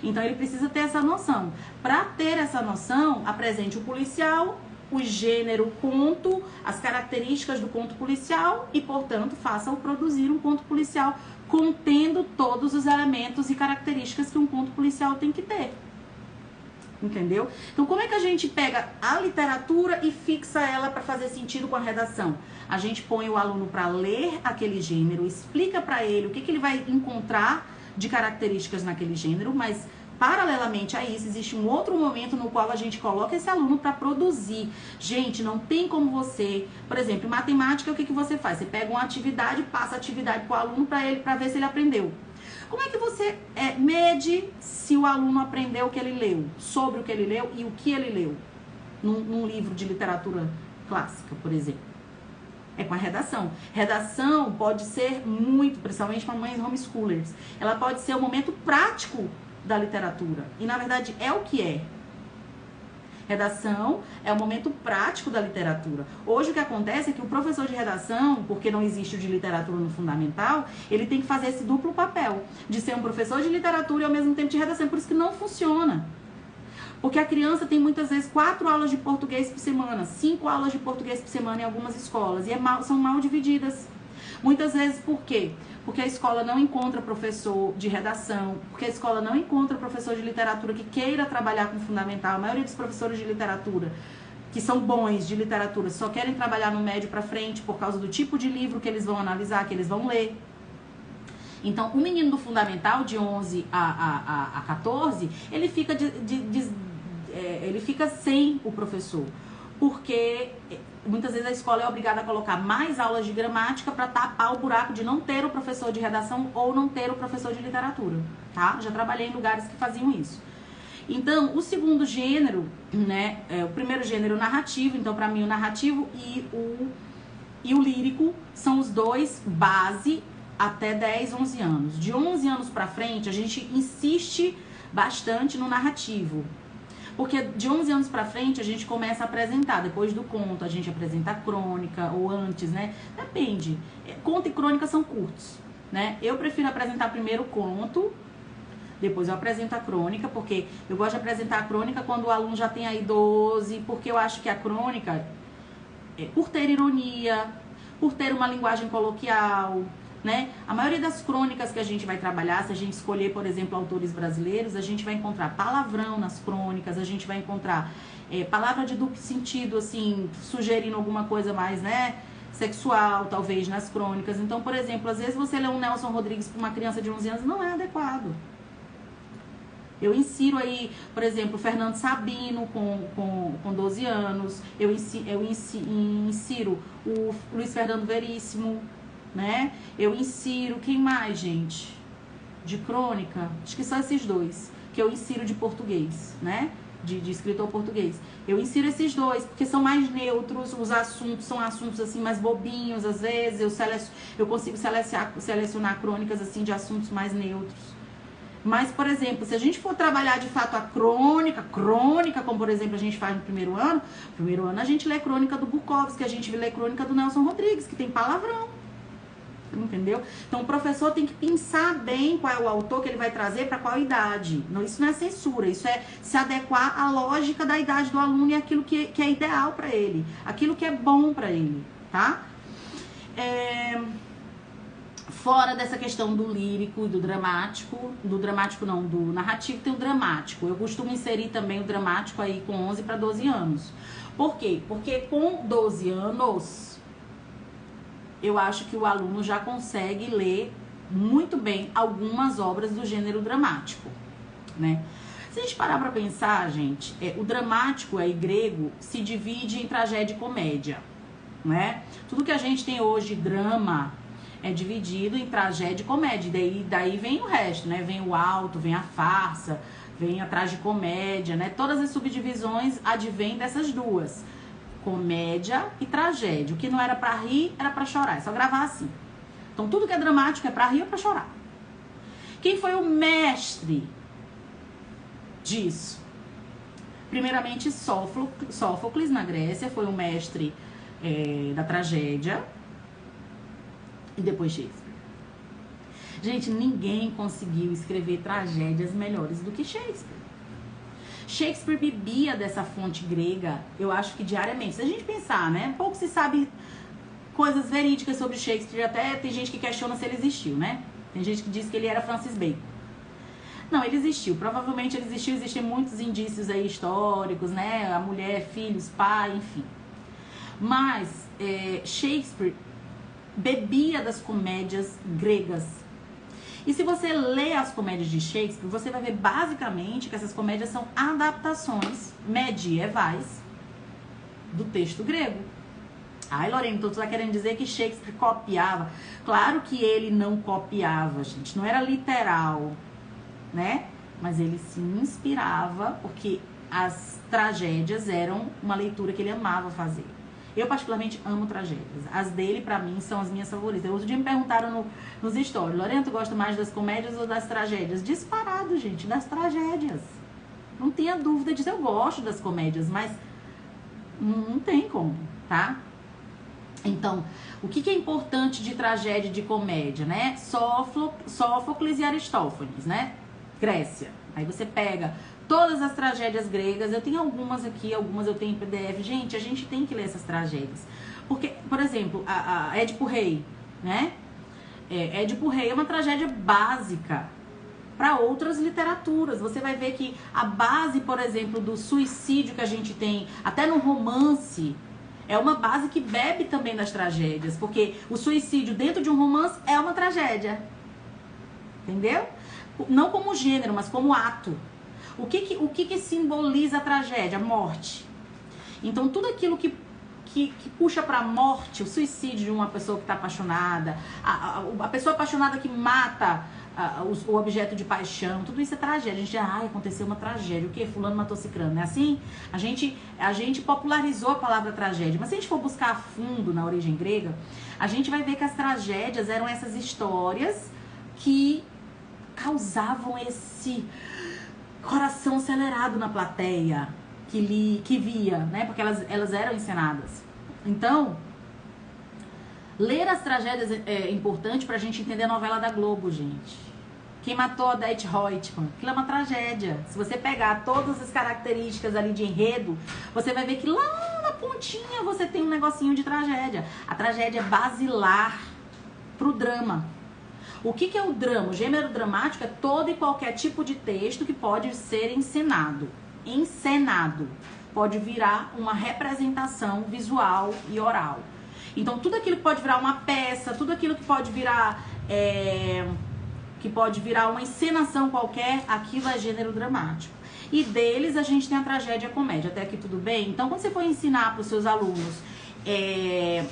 Então ele precisa ter essa noção. Para ter essa noção, apresente o policial, o gênero conto, as características do conto policial e, portanto, faça-o produzir um conto policial contendo todos os elementos e características que um conto policial tem que ter. Entendeu? Então, como é que a gente pega a literatura e fixa ela para fazer sentido com a redação? A gente põe o aluno para ler aquele gênero, explica para ele o que ele vai encontrar de características naquele gênero, mas paralelamente a isso, existe um outro momento no qual a gente coloca esse aluno para produzir. Gente, não tem como você... Por exemplo, em matemática, o que você faz? Você pega uma atividade, passa a atividade para o aluno para ver se ele aprendeu. Como é que você mede se o aluno aprendeu o que ele leu, sobre o que ele leu e o que ele leu num livro de literatura clássica, por exemplo? É com a redação. Redação pode ser muito, principalmente para mães homeschoolers, ela pode ser o momento prático da literatura. E, na verdade, é o que é. Redação é o momento prático da literatura. Hoje o que acontece é que o professor de redação, porque não existe o de literatura no fundamental, ele tem que fazer esse duplo papel, de ser um professor de literatura e ao mesmo tempo de redação. Por isso que não funciona. Porque a criança tem muitas vezes 4 aulas de português por semana, 5 aulas de português por semana em algumas escolas. E são mal divididas. Muitas vezes por quê? Porque a escola não encontra professor de redação, porque a escola não encontra professor de literatura que queira trabalhar com fundamental. A maioria dos professores de literatura, que são bons de literatura, só querem trabalhar no médio para frente por causa do tipo de livro que eles vão analisar, que eles vão ler. Então, o menino do fundamental, de 11 a 14, ele fica, ele fica sem o professor, porque muitas vezes a escola é obrigada a colocar mais aulas de gramática para tapar o buraco de não ter o professor de redação ou não ter o professor de literatura, tá? Já trabalhei em lugares que faziam isso. Então, o segundo gênero, né, o primeiro gênero narrativo, então para mim o narrativo e o lírico são os dois base até 10, 11 anos. De 11 anos para frente, a gente insiste bastante no narrativo. Porque de 11 anos pra frente a gente começa a apresentar, depois do conto a gente apresenta a crônica, ou antes, né? Depende. Conto e crônica são curtos, né? Eu prefiro apresentar primeiro o conto, depois eu apresento a crônica, porque eu gosto de apresentar a crônica quando o aluno já tem aí 12, porque eu acho que a crônica, por ter ironia, por ter uma linguagem coloquial, né? A maioria das crônicas que a gente vai trabalhar, se a gente escolher, por exemplo, autores brasileiros, a gente vai encontrar palavrão nas crônicas, a gente vai encontrar palavra de duplo sentido, assim, sugerindo alguma coisa mais, né, sexual, talvez, nas crônicas. Então, por exemplo, às vezes você lê um Nelson Rodrigues para uma criança de 11 anos, não é adequado. Eu insiro aí, por exemplo, Fernando Sabino com 12 anos, eu insiro o Luiz Fernando Veríssimo, né? Eu insiro, quem mais, gente? De crônica, acho que são esses dois que eu insiro de português, né? De escritor português. Eu insiro esses dois, porque são mais neutros, os assuntos são assuntos assim mais bobinhos, às vezes eu consigo selecionar crônicas assim de assuntos mais neutros. Mas, por exemplo, se a gente for trabalhar de fato a crônica, como por exemplo a gente faz no primeiro ano a gente lê crônica do Bukowski, a gente lê crônica do Nelson Rodrigues, que tem palavrão. Entendeu? Então o professor tem que pensar bem qual é o autor que ele vai trazer para qual idade. Não, isso não é censura, isso é se adequar à lógica da idade do aluno e aquilo que é ideal para ele, aquilo que é bom para ele, tá? Fora dessa questão do lírico e do narrativo, tem o dramático. Eu costumo inserir também o dramático aí com 11 para 12 anos. Por quê? Porque com 12 anos eu acho que o aluno já consegue ler muito bem algumas obras do gênero dramático, né? Se a gente parar pra pensar, gente, o dramático aí grego se divide em tragédia e comédia, né? Tudo que a gente tem hoje, drama, é dividido em tragédia e comédia. Daí vem o resto, né? Vem o alto, vem a farsa, vem a tragicomédia, né? Todas as subdivisões advêm dessas duas. Comédia e tragédia. O que não era pra rir, era pra chorar. É só gravar assim. Então, tudo que é dramático é pra rir ou pra chorar. Quem foi o mestre disso? Primeiramente, Sófocles, na Grécia, foi o mestre da tragédia. E depois Shakespeare. Gente, ninguém conseguiu escrever tragédias melhores do que Shakespeare. Shakespeare bebia dessa fonte grega, eu acho que diariamente. Se a gente pensar, né? Pouco se sabe coisas verídicas sobre Shakespeare. Até tem gente que questiona se ele existiu, né? Tem gente que diz que ele era Francis Bacon. Não, ele existiu. Provavelmente ele existiu. Existem muitos indícios aí históricos, né? A mulher, filhos, pai, enfim. Mas Shakespeare bebia das comédias gregas. E se você lê as comédias de Shakespeare, você vai ver basicamente que essas comédias são adaptações medievais do texto grego. Ai, Lorena, então tu tá querendo dizer que Shakespeare copiava? Claro que ele não copiava, gente. Não era literal, né? Mas ele se inspirava, porque as tragédias eram uma leitura que ele amava fazer. Eu, particularmente, amo tragédias. As dele, pra mim, são as minhas favoritas. Outro dia me perguntaram nos stories: Lorena, tu gosta mais das comédias ou das tragédias? Disparado, gente, das tragédias. Não tenha dúvida disso. Eu gosto das comédias, mas não tem como, tá? Então, o que é importante de tragédia e de comédia, né? Sófocles e Aristófanes, né? Grécia. Aí você pega todas as tragédias gregas. Eu tenho algumas aqui, algumas eu tenho em PDF. Gente, a gente tem que ler essas tragédias. Porque, por exemplo, a Édipo Rei, né? Édipo Rei é uma tragédia básica para outras literaturas. Você vai ver que a base, por exemplo, do suicídio que a gente tem, até no romance, é uma base que bebe também das tragédias. Porque o suicídio dentro de um romance é uma tragédia. Entendeu? Não como gênero, mas como ato. O que simboliza a tragédia? A morte. Então, tudo aquilo que puxa para a morte, o suicídio de uma pessoa que está apaixonada, a pessoa apaixonada que mata o objeto de paixão, tudo isso é tragédia. A gente aconteceu uma tragédia. O que? Fulano matou cicrano, não é assim? A gente popularizou a palavra tragédia. Mas se a gente for buscar a fundo na origem grega, a gente vai ver que as tragédias eram essas histórias que causavam esse coração acelerado na plateia que via, né? Porque elas eram encenadas. Então, ler as tragédias é importante pra gente entender a novela da Globo, gente. Quem matou a Odete Roitman? Aquilo é uma tragédia. Se você pegar todas as características ali de enredo, você vai ver que lá na pontinha você tem um negocinho de tragédia. A tragédia é basilar pro drama. O que é o drama? O gênero dramático é todo e qualquer tipo de texto que pode ser encenado. Encenado. Pode virar uma representação visual e oral. Então, tudo aquilo que pode virar uma peça, tudo aquilo que pode virar uma encenação qualquer, aquilo é gênero dramático. E deles a gente tem a tragédia e a comédia. Até aqui tudo bem? Então, quando você for ensinar para os seus alunos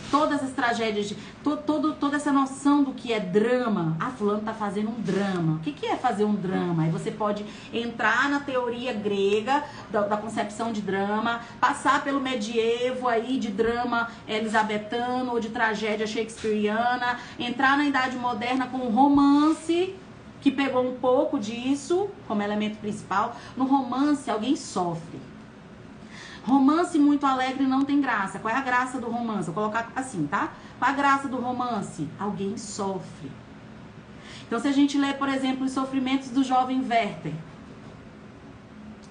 todas as tragédias, toda essa noção do que é drama. Fulano tá fazendo um drama. O que é fazer um drama? Aí você pode entrar na teoria grega da concepção de drama, passar pelo medievo aí de drama elisabetano ou de tragédia shakespeariana, entrar na idade moderna com o romance, que pegou um pouco disso como elemento principal. No romance alguém sofre. Romance muito alegre não tem graça. Qual é a graça do romance? Vou colocar assim, tá? Qual é a graça do romance? Alguém sofre. Então, se a gente lê, por exemplo, Os Sofrimentos do Jovem Werther,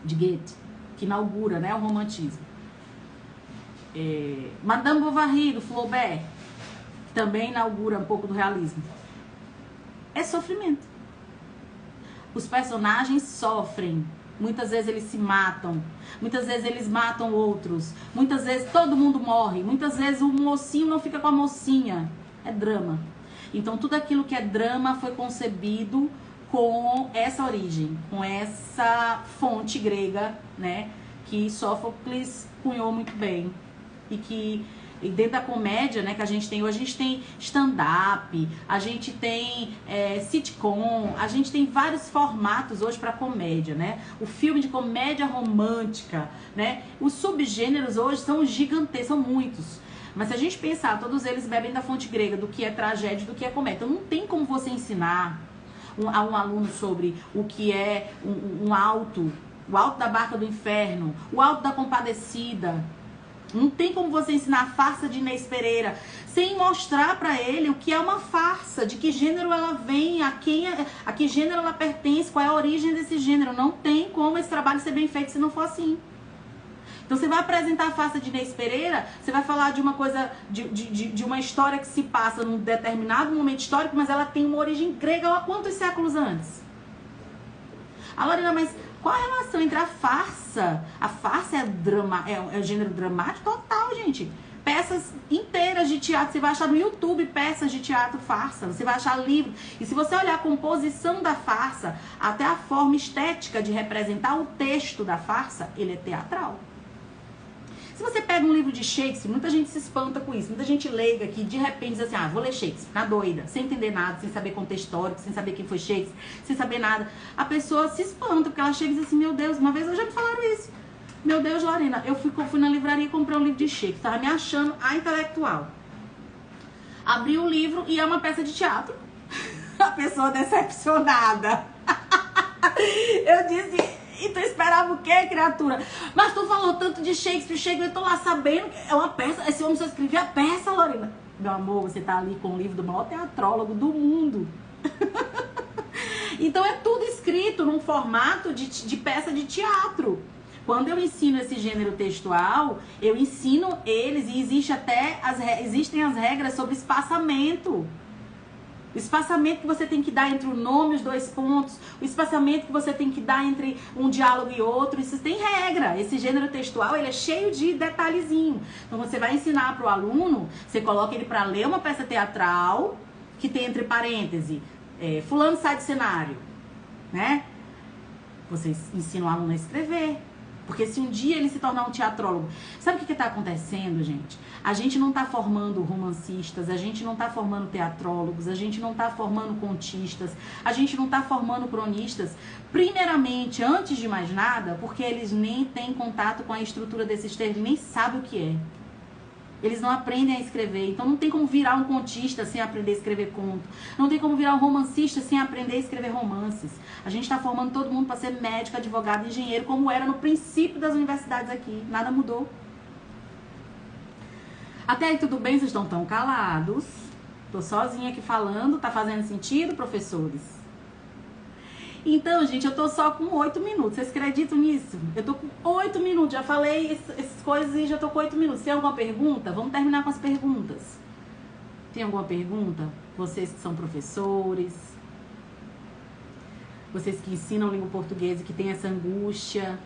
de Goethe, que inaugura, né, o romantismo. Madame Bovary, do Flaubert, que também inaugura um pouco do realismo. É sofrimento. Os personagens sofrem. Muitas vezes eles se matam. Muitas vezes eles matam outros. Muitas vezes todo mundo morre. Muitas vezes o mocinho não fica com a mocinha. É drama. Então tudo aquilo que é drama foi concebido com essa origem, com essa fonte grega, né? Que Sófocles cunhou muito bem. E dentro da comédia, né, que a gente tem hoje, a gente tem stand-up, a gente tem sitcom, a gente tem vários formatos hoje para comédia, né? O filme de comédia romântica, né? Os subgêneros hoje são gigantescos, são muitos. Mas se a gente pensar, todos eles bebem da fonte grega, do que é tragédia e do que é comédia. Então não tem como você ensinar a um aluno sobre o que é o alto da barca do inferno, o alto da compadecida. Não tem como você ensinar a farsa de Inês Pereira sem mostrar pra ele o que é uma farsa, de que gênero ela vem, a que gênero ela pertence, qual é a origem desse gênero. Não tem como esse trabalho ser bem feito se não for assim. Então você vai apresentar a farsa de Inês Pereira, você vai falar de uma coisa, de uma história que se passa num determinado momento histórico, mas ela tem uma origem grega há quantos séculos antes? Ah, Lorena, mas qual a relação entre a farsa? A farsa é o gênero dramático total, gente. Peças inteiras de teatro, você vai achar no YouTube peças de teatro farsa, você vai achar livro. E se você olhar a composição da farsa, até a forma estética de representar o texto da farsa, ele é teatral. Se você pega um livro de Shakespeare, muita gente se espanta com isso, muita gente leiga que de repente diz assim, vou ler Shakespeare, na doida, sem entender nada, sem saber contexto histórico, sem saber quem foi Shakespeare, sem saber nada. A pessoa se espanta, porque ela chega e diz assim, meu Deus, uma vez já me falaram isso. Meu Deus, Lorena, eu fui na livraria e comprei um livro de Shakespeare, tava me achando a intelectual. Abri o livro e é uma peça de teatro. A pessoa decepcionada. Eu disse... E tu esperava o quê, criatura? Mas tu falou tanto de Shakespeare, eu tô lá sabendo que é uma peça. Esse homem só escrevia a peça, Lorena. Meu amor, você tá ali com o livro do maior teatrólogo do mundo. Então é tudo escrito num formato de peça de teatro. Quando eu ensino esse gênero textual, eu ensino eles e existem as regras sobre espaçamento. O espaçamento que você tem que dar entre o nome e os dois pontos, o espaçamento que você tem que dar entre um diálogo e outro, isso tem regra. Esse gênero textual, ele é cheio de detalhezinho. Então, você vai ensinar para o aluno, você coloca ele para ler uma peça teatral, que tem entre parênteses, fulano sai do cenário, né? Você ensina o aluno a escrever. Porque se um dia ele se tornar um teatrólogo... Sabe o que está acontecendo, gente? A gente não está formando romancistas, a gente não está formando teatrólogos, a gente não está formando contistas, a gente não está formando cronistas. Primeiramente, antes de mais nada, porque eles nem têm contato com a estrutura desses textos, nem sabem o que é. Eles não aprendem a escrever. Então não tem como virar um contista sem aprender a escrever conto. Não tem como virar um romancista sem aprender a escrever romances. A gente está formando todo mundo para ser médico, advogado, engenheiro, como era no princípio das universidades aqui. Nada mudou. Até aí tudo bem? Vocês estão tão calados. Tô sozinha aqui falando. Tá fazendo sentido, professores? Então, gente, eu tô só com 8 minutos. Vocês acreditam nisso? Eu tô com 8 minutos. Já falei essas coisas e já tô com 8 minutos. Tem alguma pergunta? Vamos terminar com as perguntas. Tem alguma pergunta? Vocês que são professores, vocês que ensinam língua portuguesa e que tem essa angústia.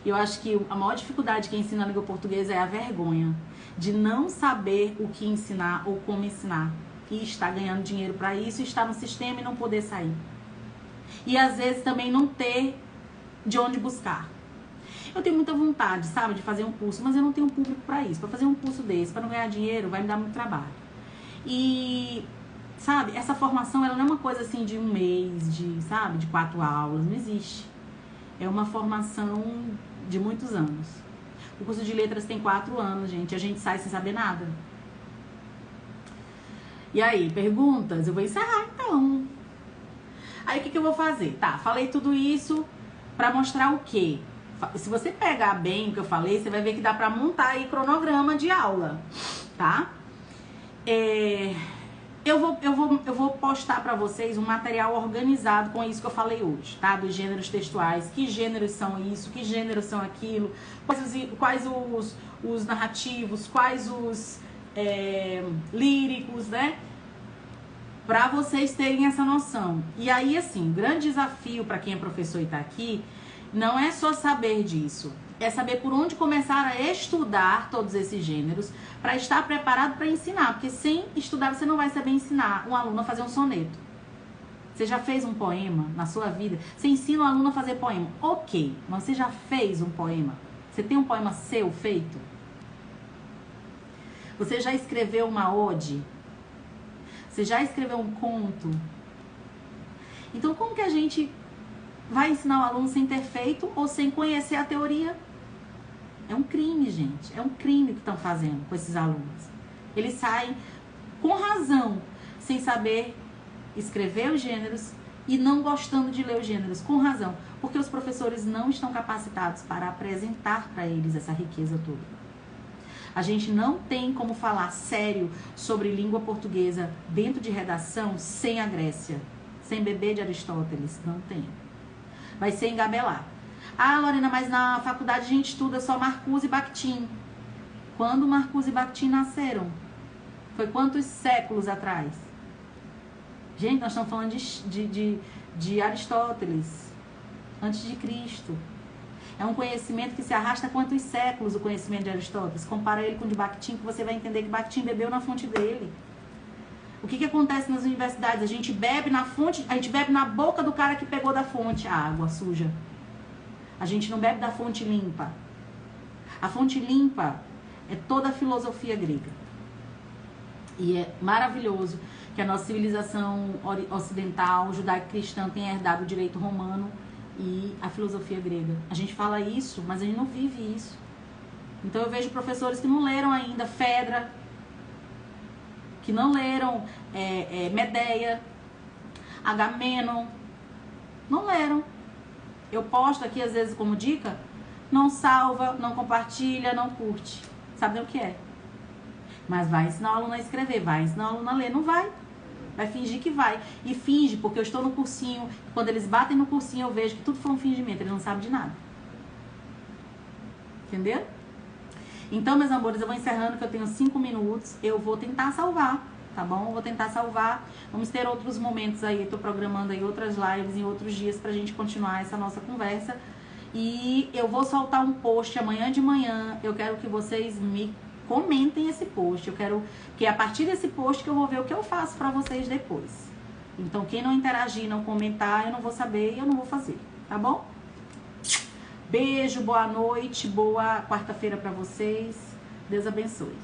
Eu acho que a maior dificuldade que ensina a língua portuguesa é a vergonha de não saber o que ensinar ou como ensinar. E estar ganhando dinheiro para isso, estar no sistema e não poder sair. E às vezes também não ter de onde buscar. Eu tenho muita vontade, sabe, de fazer um curso, mas eu não tenho público para isso. Para fazer um curso desse, para não ganhar dinheiro, vai me dar muito trabalho. E, sabe, essa formação, ela não é uma coisa assim de um mês, de 4 aulas, não existe. É uma formação de muitos anos. O curso de letras tem 4 anos, gente, a gente sai sem saber nada. E aí, perguntas? Eu vou encerrar, então. Aí, o que eu vou fazer? Tá, falei tudo isso pra mostrar o quê? Se você pegar bem o que eu falei, você vai ver que dá pra montar aí cronograma de aula, tá? Eu vou postar pra vocês um material organizado com isso que eu falei hoje, tá? Dos gêneros textuais, que gêneros são isso, que gêneros são aquilo, quais os narrativos, quais os líricos, né? Pra vocês terem essa noção. E aí, assim, o grande desafio para quem é professor e tá aqui, não é só saber disso, é saber por onde começar a estudar todos esses gêneros para estar preparado para ensinar, porque sem estudar você não vai saber ensinar um aluno a fazer um soneto. Você já fez um poema na sua vida? Você ensina um aluno a fazer poema. Ok, mas você já fez um poema? Você tem um poema seu feito? Você já escreveu uma ode? Você já escreveu um conto? Então, como que a gente vai ensinar o aluno sem ter feito ou sem conhecer a teoria? É um crime, gente. É um crime que estão fazendo com esses alunos. Eles saem, com razão, sem saber escrever os gêneros e não gostando de ler os gêneros. Com razão. Porque os professores não estão capacitados para apresentar para eles essa riqueza toda. A gente não tem como falar sério sobre língua portuguesa dentro de redação sem a Grécia, sem beber de Aristóteles. Não tem. Vai ser engabelar. Ah, Lorena, mas na faculdade a gente estuda só Marcuse e Bakhtin. Quando Marcuse e Bakhtin nasceram? Foi quantos séculos atrás? Gente, nós estamos falando de Aristóteles. antes de Cristo. É um conhecimento que se arrasta há quantos séculos, o conhecimento de Aristóteles. Compara ele com o de Bakhtin, que você vai entender que Bakhtin bebeu na fonte dele. O que acontece nas universidades? A gente bebe na fonte, a gente bebe na boca do cara que pegou da fonte a água suja. A gente não bebe da fonte limpa. A fonte limpa é toda a filosofia grega. E é maravilhoso que a nossa civilização ocidental, judaico-cristã, tenha herdado o direito romano e a filosofia grega. A gente fala isso, mas a gente não vive isso. Então eu vejo professores que não leram ainda Fedra, que não leram Medeia, Agamenon, não leram. Eu posto aqui às vezes como dica, não salva, não compartilha, não curte. Sabe o que é? Mas vai ensinar o aluno a escrever, vai ensinar o aluno a ler, não vai. Vai fingir que vai. E finge, porque eu estou no cursinho, quando eles batem no cursinho eu vejo que tudo foi um fingimento, eles não sabem de nada. Entendeu? Então, meus amores, eu vou encerrando que eu tenho 5 minutos. Eu vou tentar salvar, tá bom? Eu vou tentar salvar. Vamos ter outros momentos aí. Eu tô programando aí outras lives em outros dias pra gente continuar essa nossa conversa. E eu vou soltar um post amanhã de manhã. Eu quero que vocês me comentem esse post. Eu quero que a partir desse post que eu vou ver o que eu faço pra vocês depois. Então, quem não interagir, não comentar, eu não vou saber e eu não vou fazer, tá bom? Beijo, boa noite, boa quarta-feira pra vocês. Deus abençoe.